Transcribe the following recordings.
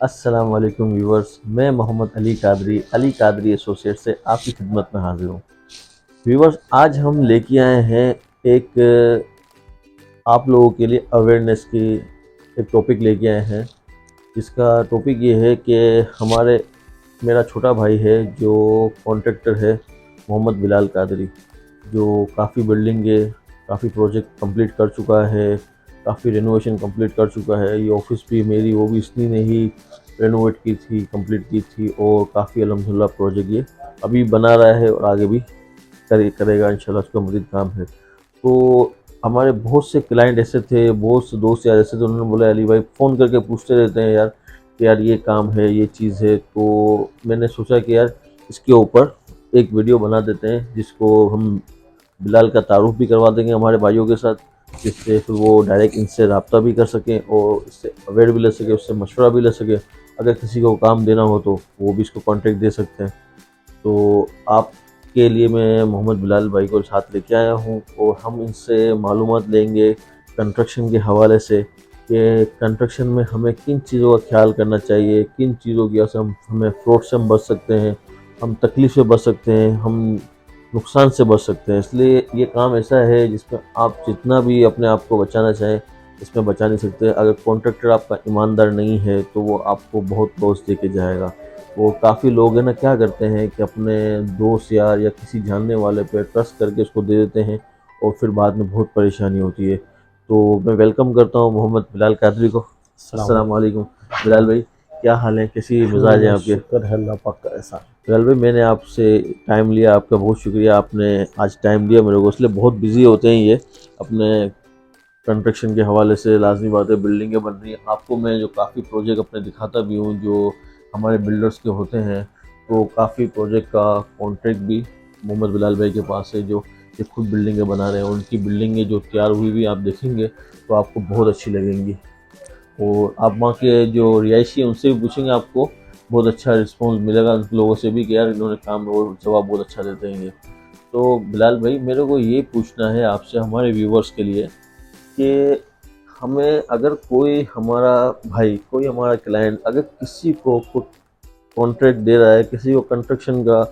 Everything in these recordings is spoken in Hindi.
अस्सलाम वालेकुम व्यूवर्स। मैं मोहम्मद अली कादरी एसोसिएट से आपकी खिदमत में हाजिर हूँ। व्यूवर्स, आज हम लेके आए हैं एक आप लोगों के लिए अवेयरनेस की एक टॉपिक लेके आए हैं, जिसका टॉपिक ये है कि हमारे मेरा छोटा भाई है जो कॉन्ट्रैक्टर है, मोहम्मद बिलाल कादरी, जो काफ़ी बिल्डिंगें, काफ़ी प्रोजेक्ट कंप्लीट कर चुका है, काफ़ी रेनोवेशन कंप्लीट कर चुका है। ये ऑफिस भी मेरी वो भी इसने ने ही रेनोवेट की थी, कंप्लीट की थी, और काफ़ी अल्हम्दुलिल्लाह प्रोजेक्ट ये अभी बना रहा है और आगे भी करेगा इंशाल्लाह, उसका मज़ीद काम है। तो हमारे बहुत से क्लाइंट ऐसे थे, बहुत से दोस्त यार ऐसे थे, उन्होंने बोला अली भाई फ़ोन करके पूछते रहते हैं यार कि यार ये काम है, ये चीज़ है। तो मैंने सोचा कि यार इसके ऊपर एक वीडियो बना देते हैं, जिसको हम बिलाल का तारुफ भी करवा देंगे हमारे भाइयों के साथ, जिससे फिर वो डायरेक्ट इनसे रब्ता भी कर सकें और इससे अवेयर भी ले सके, उससे मशवरा भी ले सके। अगर किसी को काम देना हो तो वो भी इसको कॉन्टेक्ट दे सकते हैं। तो आपके लिए मैं मोहम्मद बिलाल भाई को साथ लेके आया हूँ और हम इनसे मालूमात लेंगे कंस्ट्रक्शन के हवाले से कि कंस्ट्रक्शन में हमें किन चीज़ों का ख्याल करना चाहिए, किन चीज़ों की वजह से हमें फ्रॉड से हम बच सकते हैं, हम तकलीफ से बच सकते हैं, हम नुकसान से बच सकते हैं। इसलिए ये काम ऐसा है जिसमें आप जितना भी अपने आप को बचाना चाहें, इसमें बचा नहीं सकते। अगर कॉन्ट्रैक्टर आपका ईमानदार नहीं है तो वो आपको बहुत लॉस दे के जाएगा। वो काफ़ी लोग हैं ना, क्या करते हैं कि अपने दोस्त यार या किसी जानने वाले पे ट्रस्ट करके उसको दे देते हैं और फिर बाद में बहुत परेशानी होती है। तो मैं वेलकम करता हूँ मोहम्मद बिलाल कादरी को। अस्सलाम अस्सलाम वालेकुम बिलाल भाई, क्या हाल है, कैसी मिजाज है वालेकुम। आपके? शुक्र है अल्लाह पाक का एहसान। बिलाल भाई, मैंने आपसे टाइम लिया, आपका बहुत शुक्रिया, आपने आज टाइम दिया मेरे को। इसलिए बहुत बिजी होते हैं ये अपने कंस्ट्रक्शन के हवाले से, लाजमी बात है, बिल्डिंगें बन रही हैं। आपको मैं जो काफ़ी प्रोजेक्ट अपने दिखाता भी हूँ जो हमारे बिल्डर्स के होते हैं, तो काफ़ी प्रोजेक्ट का कॉन्ट्रैक्ट भी मोहम्मद बिलाल भाई के पास है, जो ये खुद बिल्डिंगें बना रहे हैं। उनकी बिल्डिंगें जो तैयार हुई भी आप देखेंगे तो आपको बहुत अच्छी लगेंगी। और आप वहाँ के जो रिहायशी हैं उनसे भी पूछेंगे, आपको बहुत अच्छा रिस्पॉन्स मिलेगा उन लोगों से भी कि यार इन्होंने काम और जवाब बहुत अच्छा देते हैं ये। तो बिलाल भाई, मेरे को ये पूछना है आपसे हमारे व्यूवर्स के लिए कि हमें अगर कोई हमारा भाई, कोई हमारा क्लाइंट अगर किसी को कॉन्ट्रैक्ट दे रहा है, किसी को कंस्ट्रक्शन का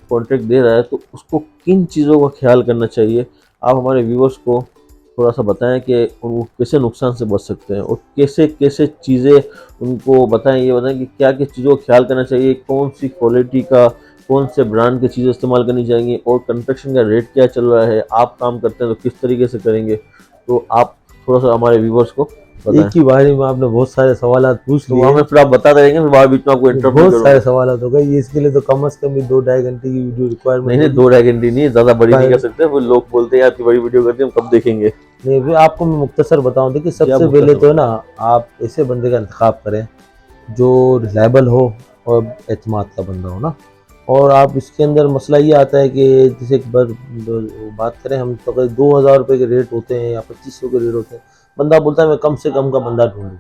कॉन्ट्रैक्ट दे रहा है, तो उसको किन चीज़ों का ख्याल करना चाहिए? आप हमारे व्यूवर्स को थोड़ा सा बताएं कि वो कैसे नुकसान से बच सकते हैं और कैसे कैसे चीज़ें उनको बताएं। ये बताएं कि क्या क्या चीज़ों का ख्याल करना चाहिए, कौन सी क्वालिटी का, कौन से ब्रांड की चीज़ें इस्तेमाल करनी चाहिए, और कंस्ट्रक्शन का रेट क्या चल रहा है, आप काम करते हैं तो किस तरीके से करेंगे। तो आप थोड़ा सा हमारे व्यूवर्स को एक बताएं। ही बारी में आपने बहुत सारे सवालात पूछ तो वहाँ लिए। में फिर आप बताते रहेंगे, फिर बाद बीच में आपको ये इंटरप्ट नहीं बहुत सारे करूँगा। सवालात हो गए, ये इसके लिए तो कम से कम भी 2-2.5 घंटे की वीडियो नहीं रिक्वायरमेंट नहीं, होगी। दो गारंटी नहीं, ज़्यादा बड़ी नहीं कर पर सकते, वो लोग बोलते हैं यार इतनी बड़ी वीडियो करते हैं, हम कब देखेंगे। नहीं, भी आपको मैं मुख्तसर बताऊं, देखिए जी आप सबसे पहले मुख्तसर तो है बताएं। ना, आप ऐसे बंदे का इंतखाब करें जो रिलायबल हो और एतमाद का बंदा हो ना। और आप इसके अंदर मसला ये आता है कि जैसे एक बार बात करें हम तो 2,000 रुपये के रेट होते हैं या 2500 के रेट होते हैं। बंदा बोलता है मैं कम से कम का बंदा ढूंढूं,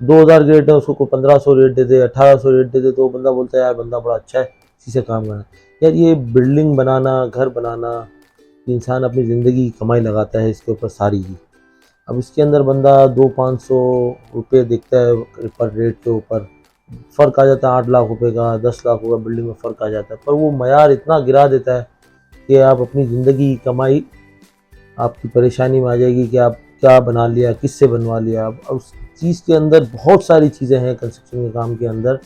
2,000 के रेट है, उसको कोई 1,500 रेट दे दे, 1,800 रेट दे दे, तो बंदा बोलता है यार बंदा बड़ा अच्छा है, इसी से काम करना है। यार ये बिल्डिंग बनाना, घर बनाना, इंसान अपनी ज़िंदगी की कमाई लगाता है इसके ऊपर सारी ही। अब इसके अंदर बंदा 200-500 रुपये देखता है पर रेट के ऊपर, फ़र्क आ जाता है 8 लाख रुपए का, 10 लाख रुपये बिल्डिंग में फ़र्क आ जाता है। पर वो मयार इतना गिरा देता है कि आप अपनी ज़िंदगी की कमाई आपकी परेशानी में आ जाएगी कि आप क्या बना लिया, किससे बनवा लिया। अब उस चीज़ के अंदर बहुत सारी चीज़ें हैं कंस्ट्रक्शन के काम के अंदर।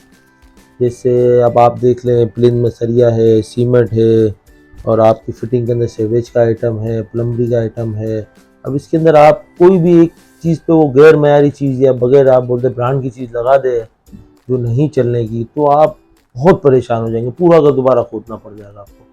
जैसे अब आप देख लें, प्लेन में सरिया है, सीमेंट है, और आपकी फिटिंग के अंदर सीवेज का आइटम है, प्लम्बरी का आइटम है। अब इसके अंदर आप कोई भी एक चीज़ पे वो गैर मयारी चीज़ या बगैर आप बोलते ब्रांड की चीज़ लगा दे जो नहीं चलने की, तो आप बहुत परेशान हो जाएंगे, पूरा का दोबारा खोदना पड़ जाएगा आपको।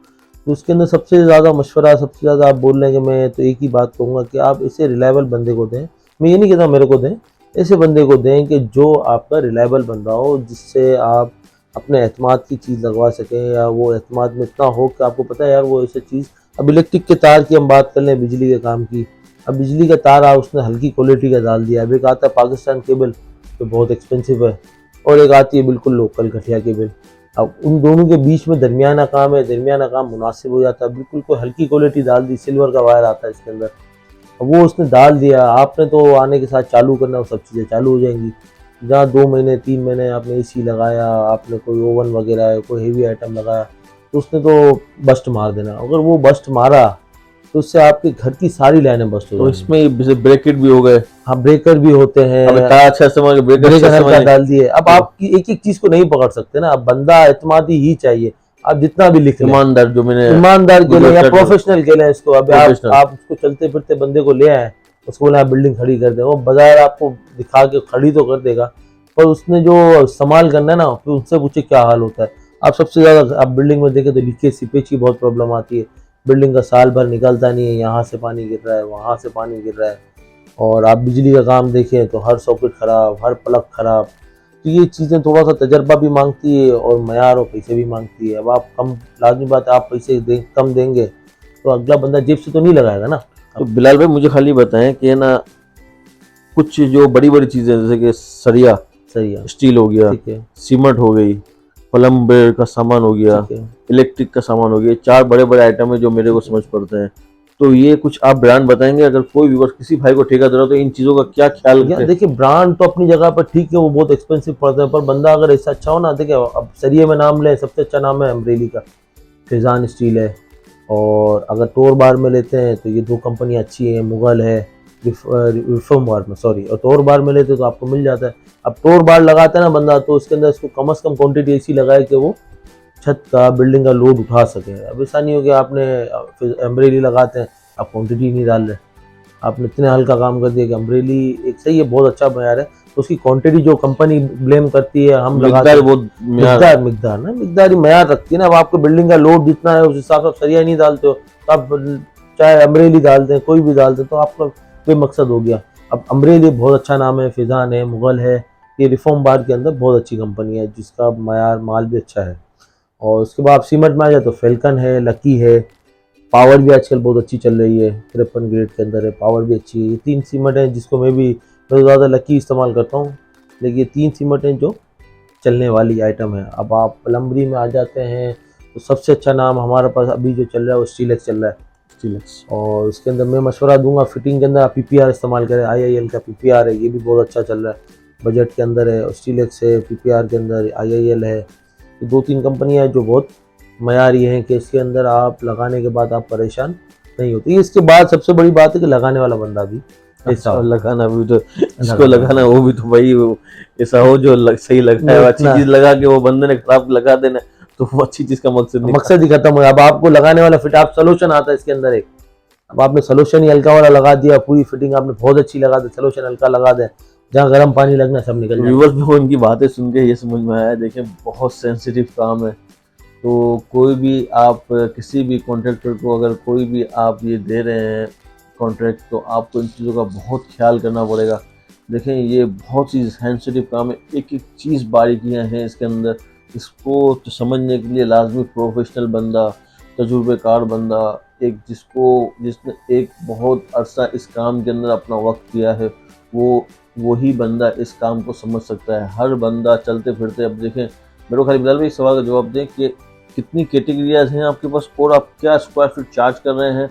तो उसके अंदर सबसे ज़्यादा मशवरा, सबसे ज़्यादा आप बोल रहे हैं कि मैं तो एक ही बात कहूँगा कि आप ऐसे रिलायबल बंदे को दें। मैं ये नहीं कहता मेरे को दें, ऐसे बंदे को दें कि जो आपका रिलायबल बंदा हो, जिससे आप अपने एतमाद की चीज़ लगवा सकें, या वो एतमाद में इतना हो कि आपको पता है यार वो ऐसी चीज़। अब इलेक्ट्रिक के तार की हम बात कर लें, बिजली के काम की। अब बिजली का तार उसने हल्की क्वालिटी का डाल दिया। अब एक आता है पाकिस्तान केबल जो बहुत एक्सपेंसिव है, और एक आती है बिल्कुल लोकल घटिया केबल। अब उन दोनों के बीच में दरमियाना काम है, दरमियाना काम मुनासिब हो जाता है। बिल्कुल कोई हल्की क्वालिटी डाल दी, सिल्वर का वायर आता है इसके अंदर, अब वो उसने डाल दिया, आपने तो आने के साथ चालू करना, वो सब चीज़ें चालू हो जाएंगी। जहाँ 2 महीने 3 महीने आपने एसी लगाया, आपने कोई ओवन वगैरह है, कोई हेवी आइटम लगाया, तो उसने तो बस्ट मार देना। अगर वो बस्ट मारा तो उससे आपके घर की सारी लाइनें बस्ट हो तो जाएंगी। इसमें जैसे ब्रैकेट भी हो गए, हाँ, ब्रेकर भी होते हैं। अब तार अच्छा इस्तेमाल ब्रेकर अच्छा ब्रेकर हल्का इस्तेमाल डाल दिए। अब तो आपकी एक एक चीज को नहीं पकड़ सकते ना, अब बंदा एतमादी ही चाहिए। आप जितना भी लिख लें, ईमानदार जो मैंने ईमानदार के लिए या वीडियो प्रोफेशनल के लिए इसको। अब प्रोफेशनल आप उसको चलते फिरते बंदे को ले आए, उसको बोले आप बिल्डिंग खड़ी कर दे, वो बाजार आपको दिखा के खड़ी तो कर देगा, पर उसने जो इस्तेमाल करना है ना, फिर उससे पूछे क्या हाल होता है। आप सबसे ज्यादा आप बिल्डिंग में देखें तो लीकेज सीपेज की बहुत प्रॉब्लम आती है। बिल्डिंग का साल भर निकलता नहीं है, यहाँ से पानी गिर रहा है, वहाँ से पानी गिर रहा है। और आप बिजली का काम देखें तो हर सॉकेट खराब, हर प्लग खराब। तो ये चीज़ें थोड़ा सा तजर्बा भी मांगती है और मयार और पैसे भी मांगती है। अब आप कम, लाजमी बात है, आप पैसे कम देंगे तो अगला बंदा जेब से तो नहीं लगाएगा ना। तो बिलाल भाई मुझे खाली बताएं कि ना कुछ जो बड़ी बड़ी चीजें जैसे कि सरिया, सही है, स्टील हो गया, ठीक है, सीमेंट हो गई, प्लम्बर का सामान हो गया, ठीक है। इलेक्ट्रिक का सामान हो गया, 4 बड़े बड़े आइटम है जो मेरे को समझ पड़ते हैं। तो ये कुछ आप ब्रांड बताएंगे, अगर कोई व्यूअर किसी भाई को ठेका दे रहा हो तो इन चीजों का क्या ख्याल या रखें? देखिए, ब्रांड तो अपनी जगह पर ठीक है, वो बहुत एक्सपेंसिव पड़ता है, पर बंदा अगर ऐसा अच्छा हो ना, देखिए अब सरिये में नाम ले, सबसे अच्छा नाम है अमरेली का, फिजान स्टील है। और अगर टोर बार में लेते हैं तो ये 2 कंपनी अच्छी है, मुगल है, रिफॉर्म बार में, सॉरी, और टोर बार में लेते तो आपको मिल जाता है। अब टोर बार लगाता है ना बंदा, तो उसके अंदर इसको कम से कम क्वांटिटी ऐसी लगाए कि वो छत का, बिल्डिंग का लोड उठा सके। अब ऐसा नहीं हो कि आपने अम्ब्रेली लगाते हैं, आप क्वांटिटी नहीं डाल रहे, आपने इतने हल्का काम कर दिया कि अम्ब्रेली एक सही है, बहुत अच्छा मयार है, तो उसकी क्वांटिटी जो कंपनी ब्लेम करती है, हम लगाते मिकदार हैं, बहुत मिकदार मिकदार ना, मिकदार ही मयार रखती है ना। अब आपको बिल्डिंग का लोड जितना है उस हिसाब से आप सरिया नहीं डालते हो, तो आप चाहे अम्ब्रेली डाल दें, कोई भी डाल दें, तो आपका बेमकसद हो गया। अब अम्ब्रेली बहुत अच्छा नाम है, फिजान है, मुगल है, ये रिफॉर्म बार के अंदर बहुत अच्छी कंपनी है जिसका मयार माल भी अच्छा है। और उसके बाद सीमेंट में आ जाए तो फेल्कन है, लकी है, पावर भी आजकल बहुत अच्छी चल रही है, 53 ग्रेड के अंदर है, पावर भी अच्छी है। ये 3 सीमेंट है जिसको मैं तो ज़्यादा लकी इस्तेमाल करता हूँ, लेकिन ये 3 सीमेंट हैं जो चलने वाली आइटम है। अब आप प्लम्बरी में आ जाते हैं तो सबसे अच्छा नाम हमारे पास अभी जो चल रहा है वो स्टीलेक्स चल रहा है। स्टीलेक्स और उसके अंदर मैं मशवरा दूंगा, फिटिंग के अंदर आप PPR इस्तेमाल करें, IIL का PPR है, ये भी बहुत अच्छा चल रहा है, बजट के अंदर है। और स्टीलेक्स है, PPR के अंदर IIL है, ये 2-3 कंपनियां हैं जो बहुत मयारी हैं कि इसके अंदर आप लगाने के बाद आप परेशान नहीं होते। इसके बाद सबसे बड़ी बात है कि लगाने वाला बंदा भी ऐसा हो, लगाना भी तो, जिसको लगाना लगाना वो भी तो भाई ऐसा हो जो सही लगाए, अच्छी इतना चीज लगा के वो बंदे ने खराब लगा देना, तो वो अच्छी चीज का मकसद नहीं। मकसद ही खत्म हो गया। अब आपको लगाने वाला फिट, आप सोल्यूशन आता है इसके अंदर एक, अब आपने सोल्यूशन ही हल्का वाला लगा दिया, पूरी फिटिंग आपने बहुत अच्छी लगा दी, सोल्यूशन हल्का लगा दे, जहाँ गर्म पानी लगना सब निकल जाए। व्यूवर्स को उनकी बातें सुन के ये समझ में आया, देखें बहुत सेंसिटिव काम है। तो कोई भी आप किसी भी कॉन्ट्रैक्टर को अगर कोई भी आप ये दे रहे हैं कॉन्ट्रैक्ट, तो आपको इन चीज़ों का बहुत ख्याल करना पड़ेगा। देखें ये बहुत ही सेंसिटिव काम है, एक एक चीज़ बारीकियां हैं इसके अंदर, इसको तो समझने के लिए लाजमी प्रोफेशनल बंदा, तजुर्बेकार बंदा, एक जिसने एक बहुत अरसा इस काम के अंदर अपना वक्त दिया है, वही बंदा इस काम को समझ सकता है। हर बंदा चलते फिरते, अब देखें मेरे को खाली बिलाल भाई सवाल का जवाब दें कि कितनी कैटेगरीज हैं आपके पास और आप क्या स्क्वायर फीट चार्ज कर रहे हैं,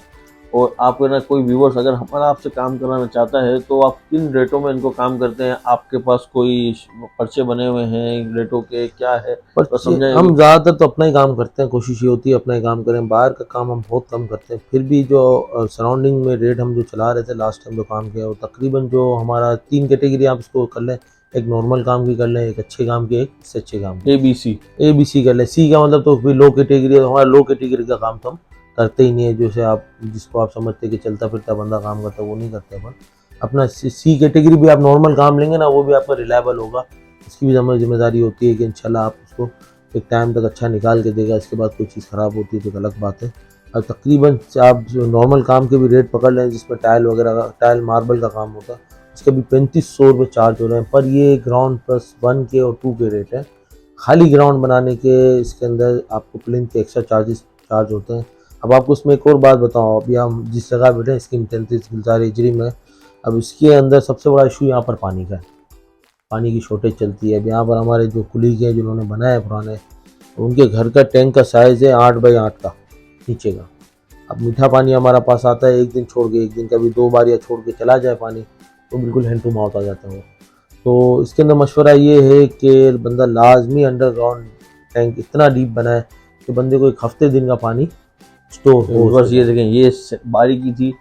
और आप ना कोई व्यूवर्स अगर हमारा आपसे काम कराना चाहता है तो आप किन रेटों में इनको काम करते हैं, आपके पास कोई पर्चे बने हुए हैं रेटों के, क्या है तो समझाएं। हम ज़्यादातर तो अपना ही काम करते हैं, कोशिश ये होती है अपना ही काम करें, बाहर का काम हम बहुत कम करते हैं। फिर भी जो सराउंडिंग में रेट हम जो चला रहे थे लास्ट टाइम जो काम किया, वो तकरीबन जो हमारा 3 कैटेगरी आप इसको कर लें, एक नॉर्मल काम की कर लें, एक अच्छे काम की, एक इससे अच्छे काम की, ABC कर लें। C का मतलब तो फिर लो कैटेगरी है, हमारा लो कैटेगरी का काम तो हम करते ही नहीं है, जैसे आप जिसको आप समझते कि चलता फिरता बंदा काम करता है वो नहीं करते अपन। अपना C कैटेगरी भी आप नॉर्मल काम लेंगे ना, वो भी आपका रिलायबल होगा, इसकी भी जिम्मेदारी होती है कि इंशाल्लाह आप उसको एक टाइम तक अच्छा निकाल के देगा। इसके बाद कोई चीज़ ख़राब होती है तो गलत बात है। अब तकरीबन आप जो नॉर्मल काम के भी रेट पकड़ लें, जिसमें टाइल वगैरह का, टाइल मार्बल का काम होता है, उसके भी 3500 रुपये चार्ज हो रहे हैं, पर ये ग्राउंड +1 के और 2 के रेट है। खाली ग्राउंड बनाने के इसके अंदर आपको प्लिंथ के एक्स्ट्रा चार्ज होते हैं। अब आपको उसमें एक और बात बताऊँ, अभी हम जिस जगह बैठे हैं इसकी 33 गुलजार हिजरी में, अब इसके अंदर सबसे बड़ा इशू यहाँ पर पानी का है, पानी की शॉर्टेज चलती है। अब यहाँ पर हमारे जो कुलीग हैं जिन्होंने बनाया है पुराने, उनके घर का टैंक का साइज़ है 8 बाई 8 का नीचे का। अब मीठा पानी हमारा पास आता है एक दिन छोड़ के, एक दिन कभी 2 बार या छोड़ के चला जाए पानी, तो बिल्कुल हैंड टू माउथ आ जाता है वो। तो इसके अंदर मशवरा ये है कि बंदा लाजमी अंडरग्राउंड टैंक इतना डीप बनाए कि बंदे को एक हफ्ते दिन का पानी स्टोर हो बस सके। ये देखें, ये बारीकी थी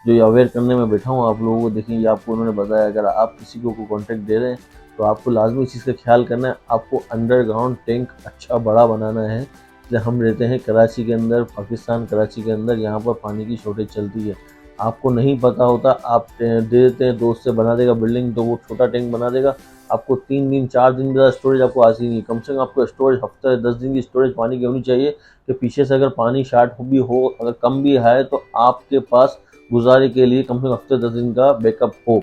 जो ये अवेयर करने में बैठा हूँ आप लोगों को। देखें, ये आपको उन्होंने बताया, अगर आप किसी को कॉन्टेक्ट दे रहे हैं तो आपको लाजमी इस चीज़ का ख्याल करना है, आपको अंडरग्राउंड टैंक अच्छा बड़ा बनाना है। जैसे हम रहते हैं कराची के अंदर, पाकिस्तान कराची के अंदर, यहाँ पर पानी की शॉर्टेज चलती है। आपको नहीं पता होता, आप दे देते हैं, दोस्त से बना देगा बिल्डिंग, तो वो छोटा टैंक बना देगा, आपको 3 दिन 4 दिन ज़्यादा स्टोरेज आपको आती नहीं। कम से कम आपको स्टोरेज हफ्ते 10 दिन की स्टोरेज पानी की होनी चाहिए कि पीछे से अगर पानी शार्ट भी हो, अगर कम भी है, तो आपके पास गुजारे के लिए कम से कम हफ्ते 10 दिन का बैकअप हो।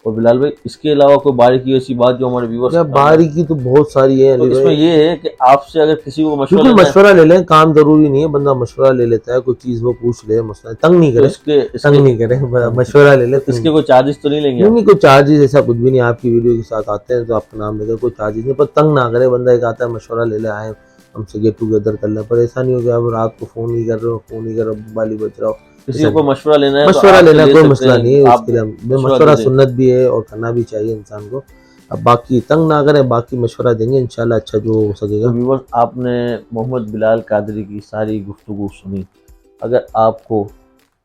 और बिलाल भाई, इसके अलावा कोई बारीकी ऐसी बात जो हमारे व्यूवर्स या बारीकी तो बहुत सारी है तो अली इसमें भाई। ये है कि आपसे अगर किसी को मशवरा बिल्कुल लेना है मशवरा ले लें, काम जरूरी नहीं है, बंदा मशवरा ले लेता है, कोई चीज़ वो पूछ ले, मसला तंग नहीं तो करे, इसके तंग नहीं करे, मशवरा ले ले, तंग इसके कोई चार्जेस तो नहीं लेंगे नहीं आप? नहीं, कोई चार्जेस ऐसा कुछ भी नहीं। आपकी वीडियो के साथ आते हैं तो आपका नाम लेकर कोई चार्जेस नहीं, पर तंग ना करे बंदा। एक आता है मशवरा ले ले, आए हमसे गेट टुगेदर कर ले, पर ऐसा नहीं हो गया अब रात को फ़ोन नहीं कर रहे हो, फ़ोन नहीं कर रहे हो, बाली बज रहा हो। किसी को कोई मशवरा लेना है तो मशवरा आपसे लेना ले कोई सकते मसला हैं, नहीं है, आप उसके लिए मशवरा मशवरा दे दें। सुन्नत भी है और करना भी चाहिए इंसान को। अब बाकी तंग ना करें, बाकी मशवरा देंगे इंशाल्लाह अच्छा जो हो तो सकेगा। व्यूवर्स, आपने मोहम्मद बिलाल कादरी की सारी गुफ्तगू सुनी। अगर आपको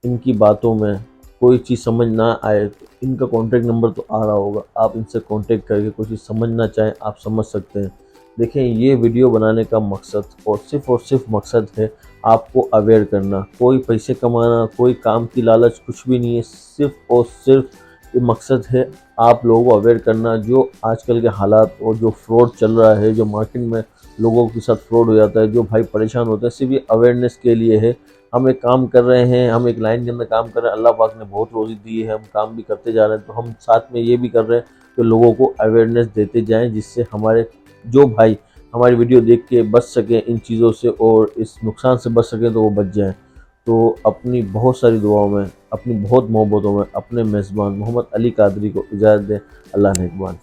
इनकी बातों में कोई चीज़ समझ ना आए तो इनका कॉन्टैक्ट नंबर तो आ रहा होगा, आप इनसे कॉन्टैक्ट करके कोई चीज़ समझना चाहें आप समझ सकते हैं। देखें, ये वीडियो बनाने का मकसद और सिर्फ मकसद है आपको अवेयर करना, कोई पैसे कमाना, कोई काम की लालच कुछ भी नहीं है। सिर्फ और सिर्फ ये मकसद है आप लोगों को अवेयर करना। जो आजकल के हालात और जो फ्रॉड चल रहा है, जो मार्केट में लोगों के साथ फ्रॉड हो जाता है, जो भाई परेशान होते हैं, सिर्फ ये अवेयरनेस के लिए है। हम एक काम कर रहे हैं, हम एक लाइन के अंदर काम कर रहे हैं, अल्लाह पाक ने बहुत रोज़ी दी है, हम काम भी करते जा रहे हैं, तो हम साथ में ये भी कर रहे हैं कि लोगों को अवेयरनेस देते जाएं, जिससे हमारे जो भाई हमारी वीडियो देख के बच सकें इन चीज़ों से और इस नुकसान से बच सकें, तो वो बच जाएं। तो अपनी बहुत सारी दुआओं में, अपनी बहुत मोहब्बतों में अपने मेज़बान मोहम्मद अली कादरी को इजाज़त दें। अल्लाह नेकबान।